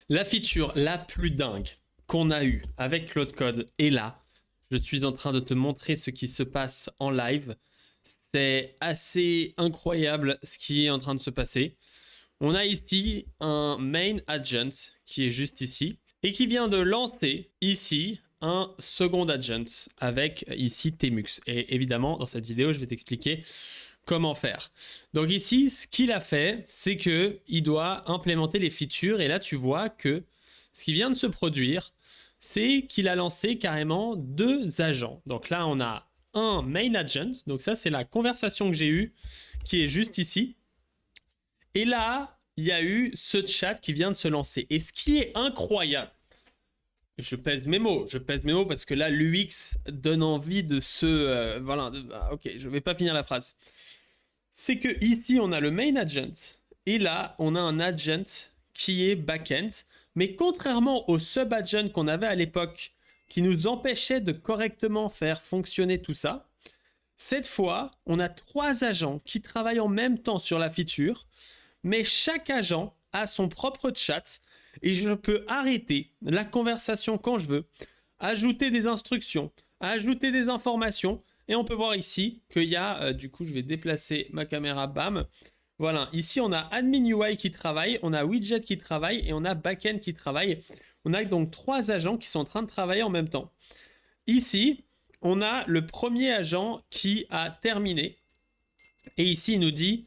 La feature la plus dingue qu'on a eue avec Claude Code est là. Je suis en train de te montrer ce qui se passe en live. C'est assez incroyable ce qui est en train de se passer. On a ici un main agent qui est juste ici et qui vient de lancer ici un second agent avec ici Temux. Et évidemment, dans cette vidéo, je vais t'expliquer comment faire. Donc ici, ce qu'il a fait, c'est que il doit implémenter les features. Et là, tu vois que ce qui vient de se produire, c'est qu'il a lancé carrément deux agents. Donc là, on a un main agent. Donc ça, c'est la conversation que j'ai eue, qui est juste ici. Et là, il y a eu ce chat qui vient de se lancer. Et ce qui est incroyable, je pèse mes mots parce que là, l'UX donne envie de se... voilà, ok, je vais pas finir la phrase. C'est que ici, on a le main agent, et là, on a un agent qui est back-end, mais contrairement au sub-agent qu'on avait à l'époque, qui nous empêchait de correctement faire fonctionner tout ça, cette fois, on a trois agents qui travaillent en même temps sur la feature, mais chaque agent a son propre chat, et je peux arrêter la conversation quand je veux, ajouter des instructions, ajouter des informations, et on peut voir ici qu'il y a, du coup je vais déplacer ma caméra, bam. Voilà, ici on a admin UI qui travaille, on a widget qui travaille et on a backend qui travaille. On a donc trois agents qui sont en train de travailler en même temps. Ici, on a le premier agent qui a terminé. Et ici il nous dit,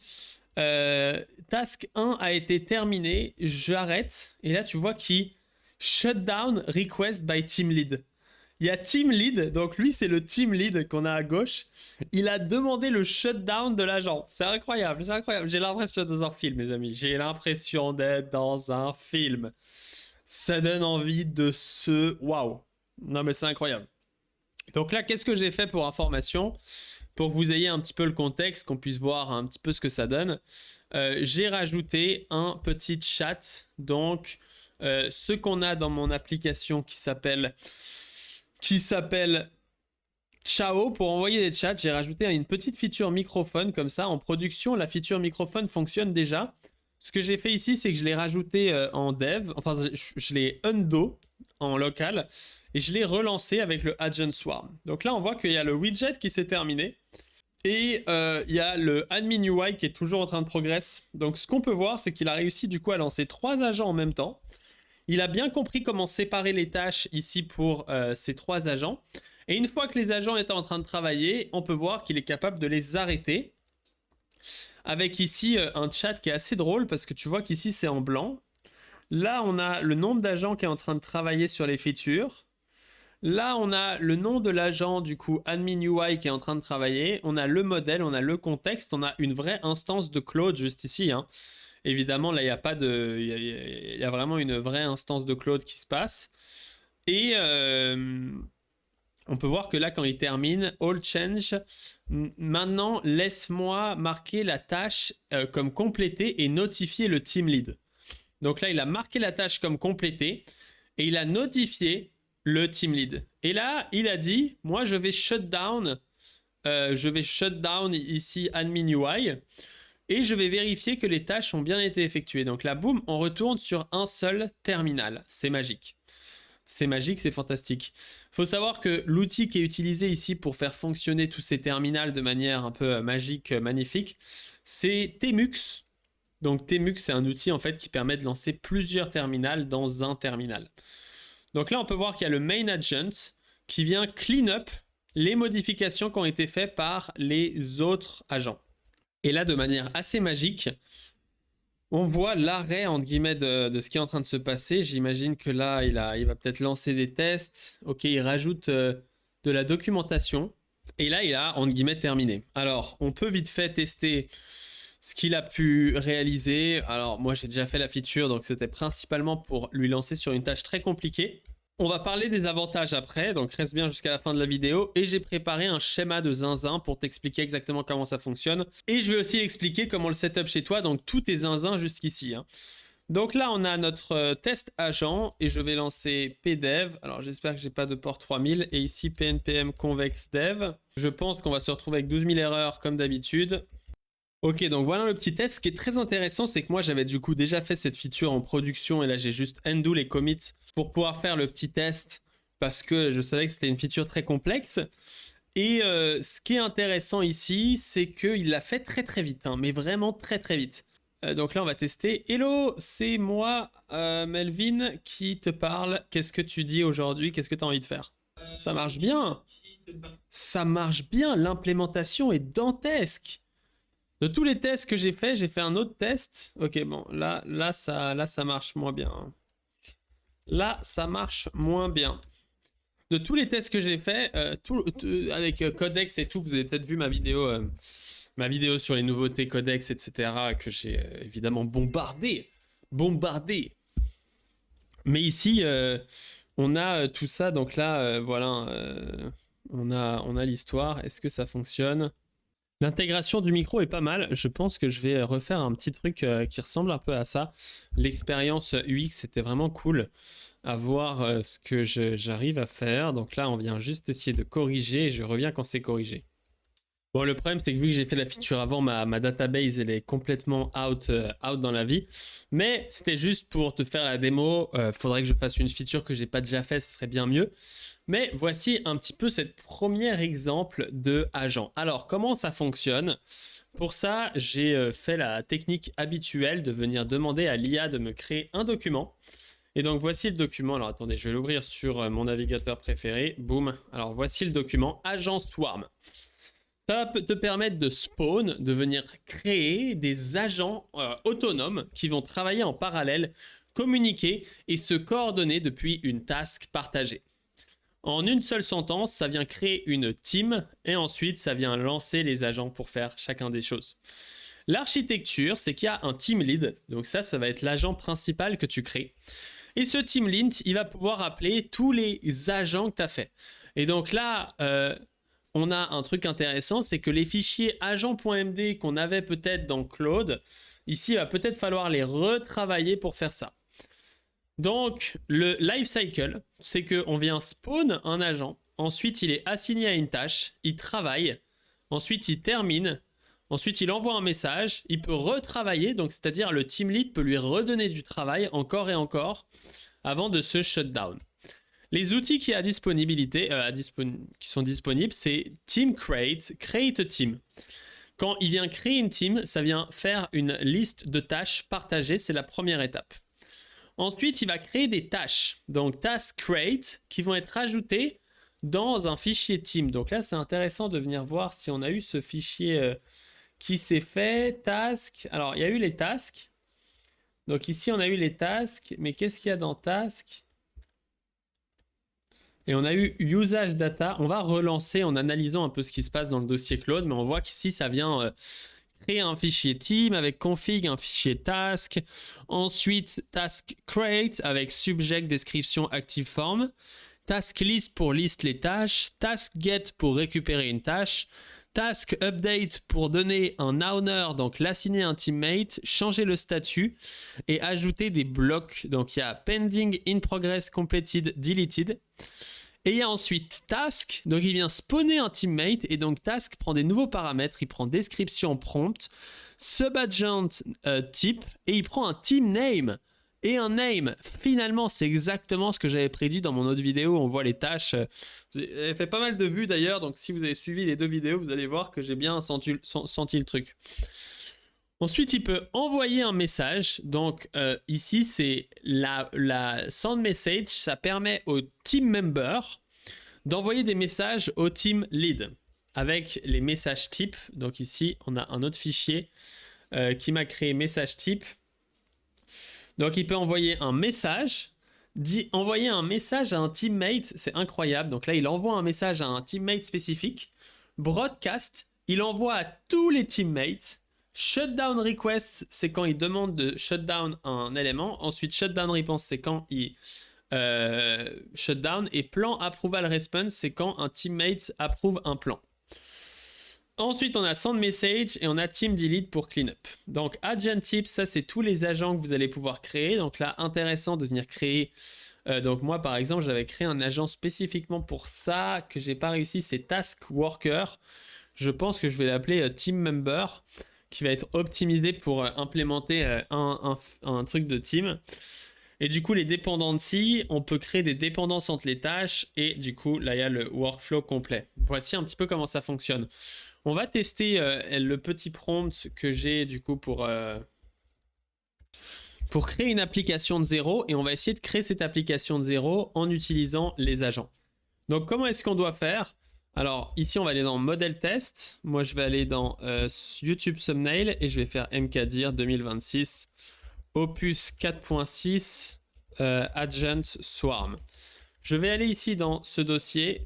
task 1 a été terminé, j'arrête. Et là tu vois qu'il shutdown request by team lead. Il y a team lead, donc lui c'est le team lead qu'on a à gauche. Il a demandé le shutdown de l'agent. C'est incroyable, c'est incroyable. J'ai l'impression d'être dans un film, mes amis. J'ai l'impression d'être dans un film. Ça donne envie de se... Waouh. Non mais c'est incroyable. Donc là, qu'est-ce que j'ai fait pour information? Pour que vous ayez un petit peu le contexte, qu'on puisse voir un petit peu ce que ça donne. J'ai rajouté un petit chat. Donc, ce qu'on a dans mon application qui s'appelle Ciao. Pour envoyer des chats, j'ai rajouté une petite feature microphone comme ça. En production, la feature microphone fonctionne déjà. Ce que j'ai fait ici, c'est que je l'ai rajouté en dev. Enfin, je l'ai undo en local. Et je l'ai relancé avec le Agent Swarm. Donc là, on voit qu'il y a le widget qui s'est terminé. Et il y a le admin UI qui est toujours en train de progresser. Donc ce qu'on peut voir, c'est qu'il a réussi du coup à lancer trois agents en même temps. Il a bien compris comment séparer les tâches ici pour ces trois agents. Et une fois que les agents étaient en train de travailler, on peut voir qu'il est capable de les arrêter. Avec ici un chat qui est assez drôle parce que tu vois qu'ici c'est en blanc. Là, on a le nombre d'agents qui est en train de travailler sur les features. Là, on a le nom de l'agent, du coup, admin UI qui est en train de travailler. On a le modèle, on a le contexte, on a une vraie instance de Claude juste ici, hein. Évidemment, là, il n'y a pas de... Il y a vraiment une vraie instance de Claude qui se passe. Et on peut voir que là, quand il termine, all change. Maintenant, laisse-moi marquer la tâche comme complétée et notifier le team lead. Donc là, il a marqué la tâche comme complétée et il a notifié le team lead. Et là, il a dit, moi, je vais shut down ici admin UI. Et je vais vérifier que les tâches ont bien été effectuées. Donc là, boum, on retourne sur un seul terminal. C'est magique. C'est magique, c'est fantastique. Il faut savoir que l'outil qui est utilisé ici pour faire fonctionner tous ces terminals de manière un peu magique, magnifique, c'est Temux. Donc Temux, c'est un outil en fait qui permet de lancer plusieurs terminals dans un terminal. Donc là, on peut voir qu'il y a le main agent qui vient clean up les modifications qui ont été faites par les autres agents. Et là, de manière assez magique, on voit l'arrêt, entre guillemets, de ce qui est en train de se passer. J'imagine que là, il va peut-être lancer des tests. Ok, il rajoute de la documentation. Et là, il a, entre guillemets, terminé. Alors, on peut vite fait tester ce qu'il a pu réaliser. Alors, moi, j'ai déjà fait la feature, donc c'était principalement pour lui lancer sur une tâche très compliquée. On va parler des avantages après, donc reste bien jusqu'à la fin de la vidéo. Et j'ai préparé un schéma de zinzin pour t'expliquer exactement comment ça fonctionne. Et je vais aussi expliquer comment le setup chez toi, donc tout est zinzin jusqu'ici, hein. Donc là, on a notre test agent et je vais lancer pdev. Alors j'espère que j'ai pas de port 3000. Et ici, pnpm convex dev. Je pense qu'on va se retrouver avec 12 000 erreurs comme d'habitude. Ok, donc voilà le petit test. Ce qui est très intéressant, c'est que moi j'avais du coup déjà fait cette feature en production et là j'ai juste undo les commits pour pouvoir faire le petit test parce que je savais que c'était une feature très complexe. Et ce qui est intéressant ici, c'est qu'il l'a fait très très vite, hein, mais vraiment très très vite. Donc là on va tester. Hello, c'est moi, Melvin, qui te parle. Qu'est-ce que tu dis aujourd'hui? Qu'est-ce que tu as envie de faire? Ça marche bien. Ça marche bien. L'implémentation est dantesque. De tous les tests que j'ai fait un autre test. Ok, bon, là, ça marche moins bien, hein. Là, ça marche moins bien. De tous les tests que j'ai fait, avec Codex et tout, vous avez peut-être vu ma vidéo sur les nouveautés Codex, etc., que j'ai évidemment bombardé. Mais ici, on a tout ça, donc là, voilà, on a l'histoire. Est-ce que ça fonctionne? L'intégration du micro est pas mal. Je pense que je vais refaire un petit truc qui ressemble un peu à ça. L'expérience UX était vraiment cool à voir ce que j'arrive à faire. Donc là, on vient juste essayer de corriger et je reviens quand c'est corrigé. Bon, le problème, c'est que vu que j'ai fait la feature avant, ma database, elle est complètement out dans la vie. Mais c'était juste pour te faire la démo. Faudrait que je fasse une feature que j'ai pas déjà fait, ce serait bien mieux. Mais voici un petit peu cette premier exemple de agent. Alors, comment ça fonctionne? Pour ça, j'ai fait la technique habituelle de venir demander à l'IA de me créer un document. Et donc, voici le document. Alors, attendez, je vais l'ouvrir sur mon navigateur préféré. Boum. Alors, voici le document Agent Swarm. Ça va te permettre de spawn, de venir créer des agents autonomes qui vont travailler en parallèle, communiquer et se coordonner depuis une task partagée. En une seule sentence, ça vient créer une team et ensuite ça vient lancer les agents pour faire chacun des choses. L'architecture, c'est qu'il y a un team lead, donc ça va être l'agent principal que tu crées. Et ce team lead, il va pouvoir appeler tous les agents que tu as fait. Et donc là, on a un truc intéressant, c'est que les fichiers agent.md qu'on avait peut-être dans Claude, ici, il va peut-être falloir les retravailler pour faire ça. Donc, le life cycle, c'est qu'on vient spawn un agent, ensuite il est assigné à une tâche, il travaille, ensuite il termine, ensuite il envoie un message, il peut retravailler, donc c'est-à-dire le team lead peut lui redonner du travail encore et encore avant de se shut down. Les outils qui, qui sont disponibles, c'est Team Create, Create a Team. Quand il vient créer une team, ça vient faire une liste de tâches partagées, c'est la première étape. Ensuite, il va créer des tâches, donc Task Create, qui vont être ajoutées dans un fichier team. Donc là, c'est intéressant de venir voir si on a eu ce fichier qui s'est fait, task. Alors, il y a eu les tasks. Donc ici, on a eu les tasks, mais qu'est-ce qu'il y a dans task? Et on a eu usage data. On va relancer en analysant un peu ce qui se passe dans le dossier Claude, mais on voit qu'ici, ça vient créer un fichier team avec config, un fichier task. Ensuite, task create avec subject, description, active form. Task list pour liste les tâches. Task get pour récupérer une tâche. Task update pour donner un owner, donc l'assigner à un teammate, changer le statut et ajouter des blocs. Donc il y a pending, in progress, completed, deleted. Et il y a ensuite task, donc il vient spawner un teammate et donc task prend des nouveaux paramètres, il prend description prompt, subagent type et il prend un team name. Et un name, finalement, c'est exactement ce que j'avais prédit dans mon autre vidéo. On voit les tâches. J'ai fait pas mal de vues d'ailleurs, donc si vous avez suivi les deux vidéos, vous allez voir que j'ai bien senti le truc. Ensuite, il peut envoyer un message. Donc ici, c'est la send message. Ça permet au team member d'envoyer des messages au team lead avec les messages types. Donc ici, on a un autre fichier qui m'a créé message type. Donc il peut envoyer un message, envoyer un message à un teammate, c'est incroyable. Donc là, il envoie un message à un teammate spécifique. Broadcast, il envoie à tous les teammates. Shutdown request, c'est quand il demande de shutdown un élément. Ensuite, shutdown response, c'est quand il shutdown. Et plan approval response, c'est quand un teammate approuve un plan. Ensuite, on a send message et on a team delete pour cleanup. Donc, agent type, ça, c'est tous les agents que vous allez pouvoir créer. Donc là, intéressant de venir créer. Donc moi, par exemple, j'avais créé un agent spécifiquement pour ça que j'ai pas réussi. C'est task worker. Je pense que je vais l'appeler team member. qui va être optimisé pour implémenter un truc de team. Et du coup, les dependencies, on peut créer des dépendances entre les tâches et du coup, là, il y a le workflow complet. Voici un petit peu comment ça fonctionne. On va tester le petit prompt que j'ai du coup pour créer une application de zéro et on va essayer de créer cette application de zéro en utilisant les agents. Donc, comment est-ce qu'on doit faire? Alors, ici, on va aller dans Model Test. Moi, je vais aller dans YouTube Thumbnail et je vais faire mkdir 2026 Opus 4.6 Agent Swarm. Je vais aller ici dans ce dossier.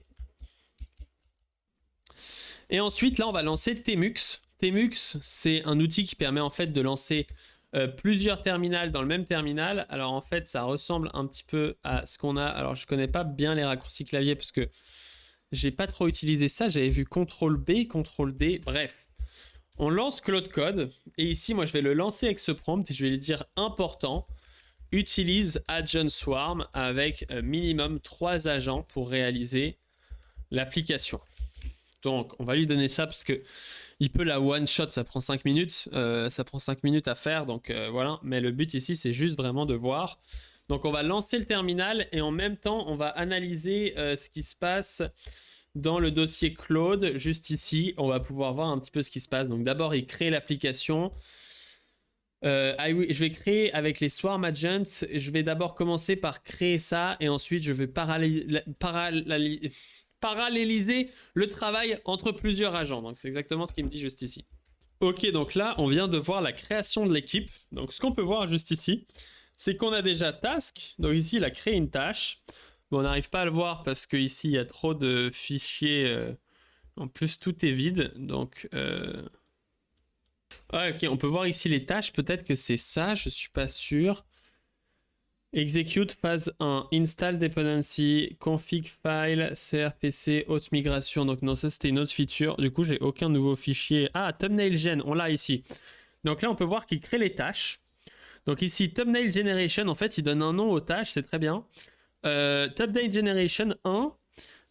Et ensuite, là, on va lancer Tmux. Tmux, c'est un outil qui permet en fait de lancer plusieurs terminals dans le même terminal. Alors en fait, ça ressemble un petit peu à ce qu'on a. Alors je connais pas bien les raccourcis clavier parce que j'ai pas trop utilisé ça. J'avais vu CTRL-B, CTRL-D, bref. On lance Claude Code et ici, moi, je vais le lancer avec ce prompt et je vais lui dire important. Utilise Agent Swarm avec minimum 3 agents pour réaliser l'application. Donc, on va lui donner ça parce que il peut la one shot, ça prend 5 minutes. Ça prend 5 minutes à faire, donc voilà. Mais le but ici, c'est juste vraiment de voir. Donc, on va lancer le terminal et en même temps, on va analyser ce qui se passe dans le dossier Claude, juste ici. On va pouvoir voir un petit peu ce qui se passe. Donc, d'abord, il crée l'application. Je vais créer avec les Swarm Agents. Je vais d'abord commencer par créer ça et ensuite, je vais paralléliser le travail entre plusieurs agents. Donc, c'est exactement ce qu'il me dit juste ici. Ok, donc là, on vient de voir la création de l'équipe. Donc, ce qu'on peut voir juste ici, c'est qu'on a déjà Task. Donc, ici, il a créé une tâche. Bon, on n'arrive pas à le voir parce qu'ici, il y a trop de fichiers. En plus, tout est vide. Donc, ok, on peut voir ici les tâches. Peut-être que c'est ça, je suis pas sûr. Execute phase 1, install dependency, config file, crpc, haute migration. Donc non, ça c'était une autre feature. Du coup, j'ai aucun nouveau fichier. Ah, thumbnail gen, on l'a ici. Donc là, on peut voir qu'il crée les tâches. Donc ici, thumbnail generation, en fait, il donne un nom aux tâches, c'est très bien. Thumbnail generation 1,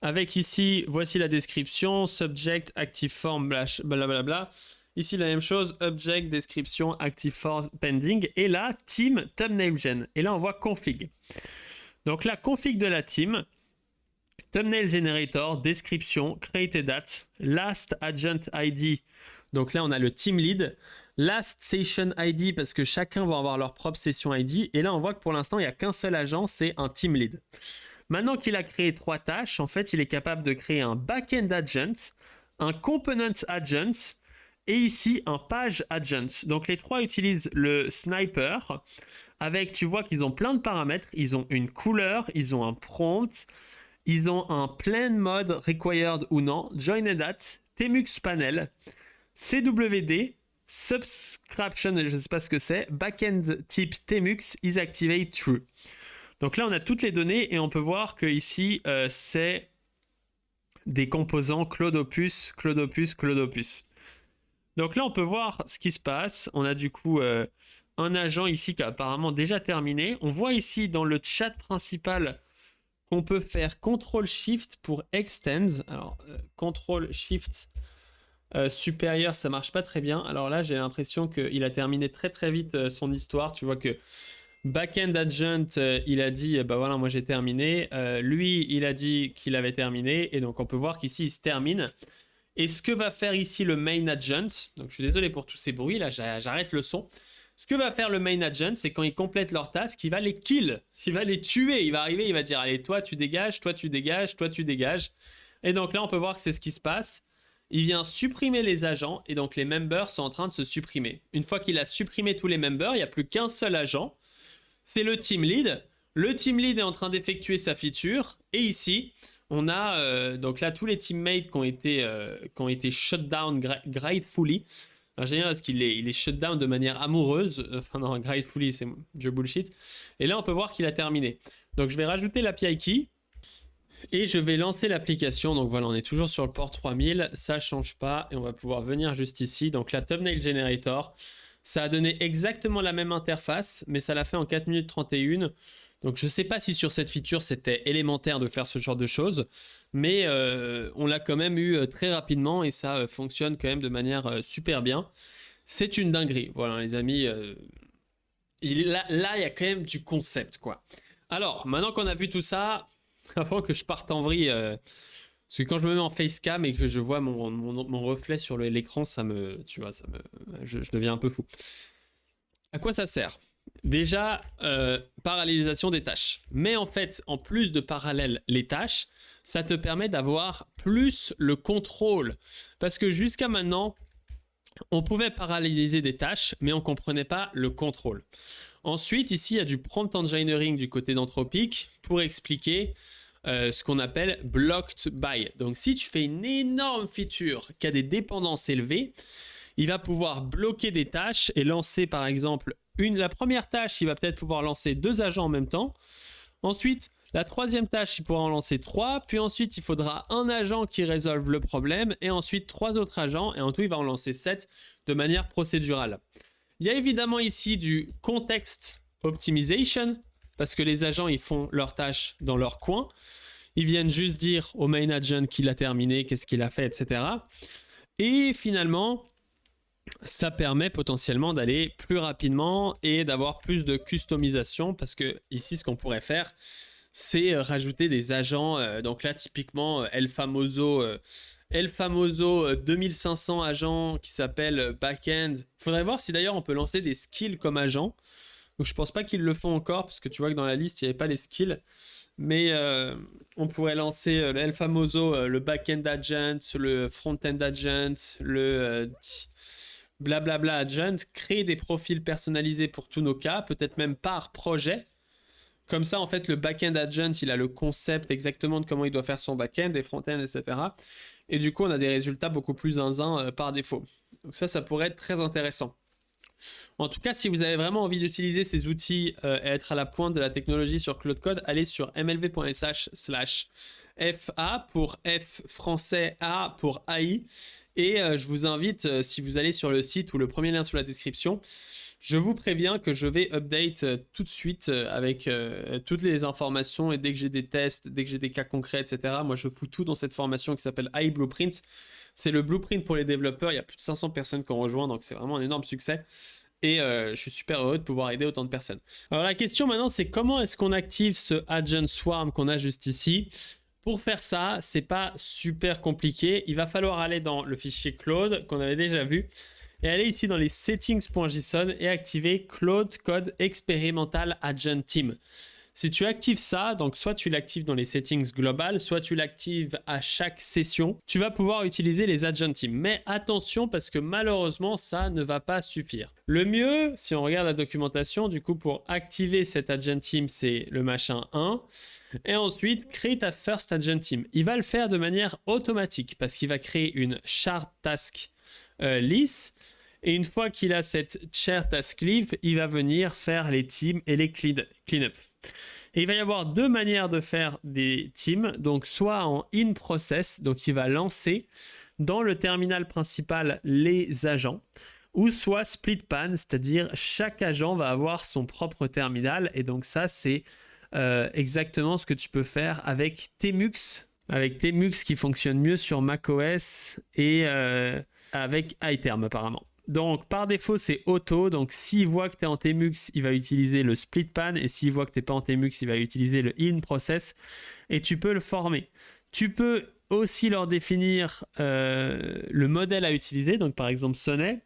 avec ici, voici la description, subject, active form, blablabla. Ici, la même chose, object, description, active form, pending. Et là, team, thumbnail gen. Et là, on voit config. Donc là, config de la team, thumbnail generator, description, create date, last agent ID. Donc là, on a le team lead, last session ID, parce que chacun va avoir leur propre session ID. Et là, on voit que pour l'instant, il n'y a qu'un seul agent, c'est un team lead. Maintenant qu'il a créé 3 tâches, en fait, il est capable de créer un backend agent, un component agent, et ici, un page agent. Donc, les 3 utilisent le sniper. Avec, tu vois qu'ils ont plein de paramètres. Ils ont une couleur, ils ont un prompt, ils ont un plain mode required ou non, join a date, tmux panel, CWD, subscription, je ne sais pas ce que c'est, backend type tmux is activate true. Donc là, on a toutes les données et on peut voir que ici, c'est des composants Claude Opus, Claude Opus, Claude Opus. Donc là, on peut voir ce qui se passe. On a du coup un agent ici qui a apparemment déjà terminé. On voit ici dans le chat principal qu'on peut faire CTRL-SHIFT pour extend. Alors, CTRL-SHIFT supérieur, ça marche pas très bien. Alors là, j'ai l'impression qu'il a terminé très très vite son histoire. Tu vois que Backend Agent, il a dit, bah voilà, moi j'ai terminé. Lui, il a dit qu'il avait terminé. Et donc, on peut voir qu'ici, il se termine. Et ce que va faire ici le main agent, donc je suis désolé pour tous ces bruits, là j'arrête le son. Ce que va faire le main agent, c'est quand ils complètent leur task, il va les kill, il va les tuer, il va arriver, il va dire allez toi tu dégages, toi tu dégages, toi tu dégages. Et donc là on peut voir que c'est ce qui se passe. Il vient supprimer les agents et donc les members sont en train de se supprimer. Une fois qu'il a supprimé tous les members, il n'y a plus qu'un seul agent, c'est le team lead. Le team lead est en train d'effectuer sa feature et ici on a donc là tous les teammates qui ont été shut down gratefully. Alors génial parce qu'il est shut down de manière amoureuse. Enfin non, gratefully c'est je bullshit. Et là on peut voir qu'il a terminé. Donc je vais rajouter l'API key et je vais lancer l'application. Donc voilà, on est toujours sur le port 3000, ça change pas et on va pouvoir venir juste ici. Donc la thumbnail generator, ça a donné exactement la même interface, mais ça l'a fait en 4 minutes 31. Donc je ne sais pas si sur cette feature c'était élémentaire de faire ce genre de choses, mais on l'a quand même eu très rapidement et ça fonctionne quand même de manière super bien. C'est une dinguerie. Voilà, les amis. Là, il y a quand même du concept, quoi. Alors, maintenant qu'on a vu tout ça, avant que je parte en vrille, parce que quand je me mets en facecam et que je vois mon reflet sur l'écran, tu vois, je deviens un peu fou. À quoi ça sert? Déjà, parallélisation des tâches. Mais en fait, en plus de parallèle les tâches, ça te permet d'avoir plus le contrôle. Parce que jusqu'à maintenant, on pouvait paralléliser des tâches, mais on ne comprenait pas le contrôle. Ensuite, ici, il y a du prompt engineering du côté d'Anthropic pour expliquer ce qu'on appelle blocked by. Donc, si tu fais une énorme feature qui a des dépendances élevées, il va pouvoir bloquer des tâches et lancer, par exemple, la première tâche, il va peut-être pouvoir lancer 2 agents en même temps. Ensuite, la troisième tâche, il pourra en lancer 3. Puis ensuite, il faudra un agent qui résolve le problème. Et ensuite, 3 autres agents. Et en tout, il va en lancer 7 de manière procédurale. Il y a évidemment ici du context optimization. Parce que les agents, ils font leurs tâches dans leur coin. Ils viennent juste dire au main agent qu'il a terminé, qu'est-ce qu'il a fait, etc. Et finalement, ça permet potentiellement d'aller plus rapidement et d'avoir plus de customisation. Parce que ici, ce qu'on pourrait faire, c'est rajouter des agents. Donc là, typiquement, El Famoso 2500 agents qui s'appellent backend. Il faudrait voir si d'ailleurs on peut lancer des skills comme agents. Donc je pense pas qu'ils le font encore parce que tu vois que dans la liste, il n'y avait pas les skills. Mais on pourrait lancer le El Famoso, le backend agent, le front-end agent, le blablabla agent, créer des profils personnalisés pour tous nos cas, peut-être même par projet. Comme ça, en fait, le back-end agent, il a le concept exactement de comment il doit faire son back-end, des front-end, etc. Et du coup, on a des résultats beaucoup plus zinzin par défaut. Donc ça pourrait être très intéressant. En tout cas, si vous avez vraiment envie d'utiliser ces outils et être à la pointe de la technologie sur Claude Code, allez sur mlv.sh/fa pour F français, A pour AI. Et je vous invite, si vous allez sur le site ou le premier lien sous la description, je vous préviens que je vais update tout de suite avec toutes les informations et dès que j'ai des tests, dès que j'ai des cas concrets, etc. Moi, je fous tout dans cette formation qui s'appelle AI Blueprints. C'est le blueprint pour les développeurs. Il y a plus de 500 personnes qui ont rejoint, donc c'est vraiment un énorme succès. Et je suis super heureux de pouvoir aider autant de personnes. Alors la question maintenant, c'est comment est-ce qu'on active ce Agent Swarm qu'on a juste ici? Pour faire ça, c'est pas super compliqué. Il va falloir aller dans le fichier Claude qu'on avait déjà vu et aller ici dans les settings.json et activer Claude Code Experimental Agent Team. Si tu actives ça, donc soit tu l'actives dans les settings globales, soit tu l'actives à chaque session, tu vas pouvoir utiliser les agent teams. Mais attention parce que malheureusement, ça ne va pas suffire. Le mieux, si on regarde la documentation, du coup, pour activer cet agent team, c'est le machin 1. Et ensuite, crée ta first agent team. Il va le faire de manière automatique parce qu'il va créer une shared task list. Et une fois qu'il a cette shared task list, il va venir faire les teams et les clean-up. Et il va y avoir 2 manières de faire des teams. Donc, soit en in process, donc il va lancer dans le terminal principal les agents, ou soit split pan, c'est-à-dire chaque agent va avoir son propre terminal. Et donc, ça, c'est exactement ce que tu peux faire avec Tmux. Avec Tmux qui fonctionne mieux sur macOS et avec iTerm apparemment. Donc, par défaut, c'est auto. Donc, s'il voit que tu es en Tmux, il va utiliser le split pan. Et s'il voit que tu n'es pas en Tmux, il va utiliser le in process. Et tu peux le former. Tu peux aussi leur définir le modèle à utiliser. Donc, par exemple, Sonnet.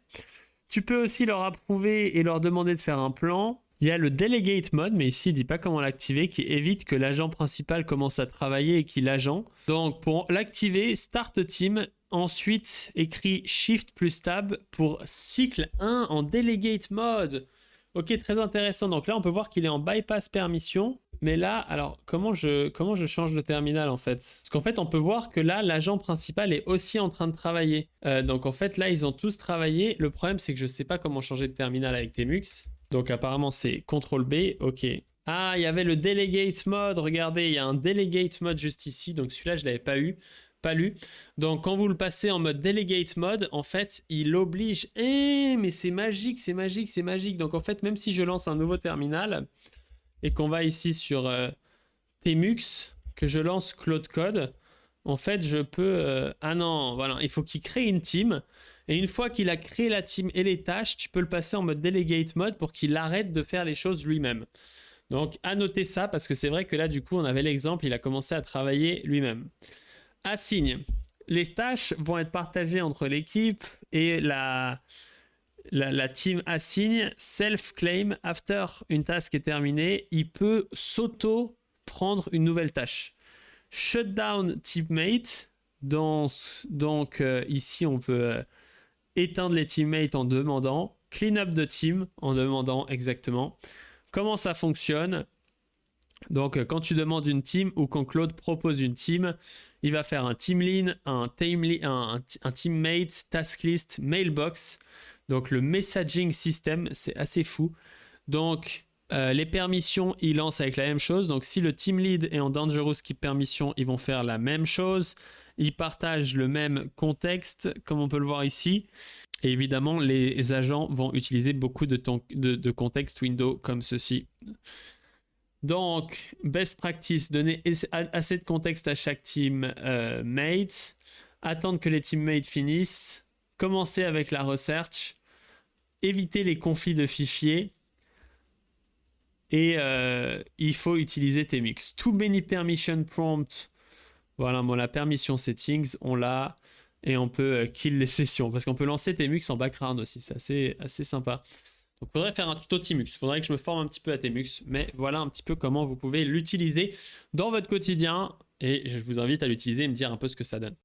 Tu peux aussi leur approuver et leur demander de faire un plan. Il y a le Delegate Mode, mais ici, il ne dit pas comment l'activer, qui évite que l'agent principal commence à travailler et qu'il agent. Donc, pour l'activer, Start Team. Ensuite, écrit Shift plus Tab pour cycle 1 en Delegate Mode. Ok, très intéressant. Donc là, on peut voir qu'il est en Bypass Permission. Mais là, alors, comment je change le terminal en fait? Parce qu'en fait, on peut voir que là, l'agent principal est aussi en train de travailler. Donc en fait, là, ils ont tous travaillé. Le problème, c'est que je ne sais pas comment changer de terminal avec Tmux. Donc apparemment, c'est CTRL B. Ok. Ah, il y avait le Delegate Mode. Regardez, il y a un Delegate Mode juste ici. Donc celui-là, je ne l'avais pas lu. Donc quand vous le passez en mode Delegate Mode, en fait, il oblige... mais c'est magique. Donc en fait, même si je lance un nouveau terminal et qu'on va ici sur Tmux, que je lance Claude Code, en fait, je peux... ah non, voilà, il faut qu'il crée une team. Et une fois qu'il a créé la team et les tâches, tu peux le passer en mode delegate mode pour qu'il arrête de faire les choses lui-même. Donc, à noter ça, parce que c'est vrai que là, du coup, on avait l'exemple, il a commencé à travailler lui-même. Assigne. Les tâches vont être partagées entre l'équipe et la team assigne. Self-claim, after une task est terminée, il peut s'auto-prendre une nouvelle tâche. Shutdown teammate. Donc, ici, on peut éteindre les teammates en demandant. Clean up the team en demandant exactement. Comment ça fonctionne? Donc, quand tu demandes une team ou quand Claude propose une team, il va faire un team lead, un teammate, task list, mailbox. Donc, le messaging system, c'est assez fou. Donc, les permissions, il lance avec la même chose. Donc, si le team lead est en dangerous keep permission, ils vont faire la même chose. Ils partagent le même contexte, comme on peut le voir ici. Et évidemment, les agents vont utiliser beaucoup de contexte window comme ceci. Donc, best practice, donner assez de contexte à chaque teammate, attendre que les teammates finissent, commencer avec la research, éviter les conflits de fichiers et il faut utiliser Tmux. Too many permission prompts. Voilà, bon, la permission settings, on l'a et on peut kill les sessions parce qu'on peut lancer Tmux en background aussi, c'est assez sympa. Donc, il faudrait faire un tuto Tmux. Il faudrait que je me forme un petit peu à Tmux. Mais voilà un petit peu comment vous pouvez l'utiliser dans votre quotidien. Et je vous invite à l'utiliser et me dire un peu ce que ça donne.